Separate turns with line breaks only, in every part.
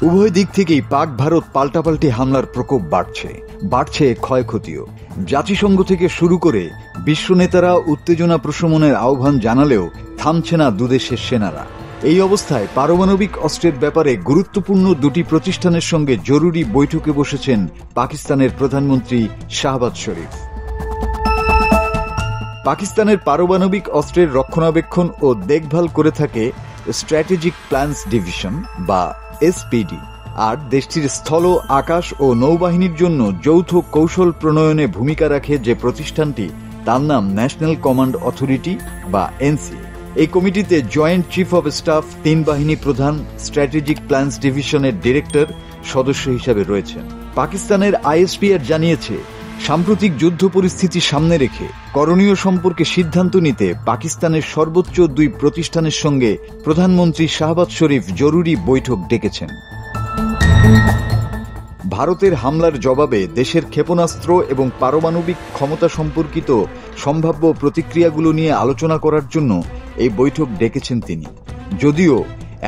উভয় দিক থেকেই পাক ভারত পাল্টাপাল্টি হামলার প্রকোপ বাড়ছে ক্ষয়ক্ষতিও। জাতিসংঘ থেকে শুরু করে বিশ্ব নেতারা উত্তেজনা প্রশমনের আহ্বান জানালেও থামছে না দুদেশের সেনারা। এই অবস্থায় পারমাণবিক অস্ত্রের ব্যাপারে গুরুত্বপূর্ণ দুটি প্রতিষ্ঠানের সঙ্গে জরুরি বৈঠকে বসেছেন পাকিস্তানের প্রধানমন্ত্রী শাহবাজ শরীফ। পাকিস্তানের পারমাণবিক অস্ত্রের রক্ষণাবেক্ষণ ও দেখভাল করে থাকে স্ট্র্যাটেজিক প্ল্যানস ডিভিশন বা এসপিডি, আর দেশটির স্থল, আকাশ ও নৌবাহিনীর জন্য যৌথ কৌশল প্রণয়নে ভূমিকা রাখে যে প্রতিষ্ঠানটি, তার নাম ন্যাশনাল কমান্ড অথরিটি বা এনসি। এই কমিটিতে জয়েন্ট চিফ অব স্টাফ, 3 বাহিনী প্রধান, স্ট্র্যাটেজিক প্ল্যানস ডিভিশনের ডিরেক্টর সদস্য হিসেবে রয়েছেন। পাকিস্তানের আইএসপিআর জানিয়েছে, সাম্প্রতিক যুদ্ধ পরিস্থিতি সামনে রেখে করণীয় সম্পর্কে সিদ্ধান্ত নিতে পাকিস্তানের সর্বোচ্চ 2 প্রতিষ্ঠানের সঙ্গে প্রধানমন্ত্রী শাহবাজ শরীফ জরুরি বৈঠক ডেকেছেন। ভারতের হামলার জবাবে দেশের ক্ষেপণাস্ত্র এবং পারমাণবিক ক্ষমতা সম্পর্কিত সম্ভাব্য প্রতিক্রিয়াগুলো নিয়ে আলোচনা করার জন্য এই বৈঠক ডেকেছেন তিনি। যদিও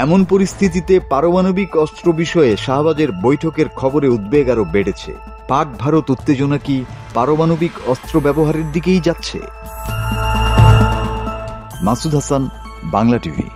এমন পরিস্থিতিতে পারমাণবিক অস্ত্র বিষয়ে শাহবাজের বৈঠকের খবরে উদ্বেগ আরও বেড়েছে। পাক ভারত উত্তেজনা কি পারমাণবিক অস্ত্র ব্যবহারের দিকেই যাচ্ছে? মাসুদ হাসান, বাংলা টিভি।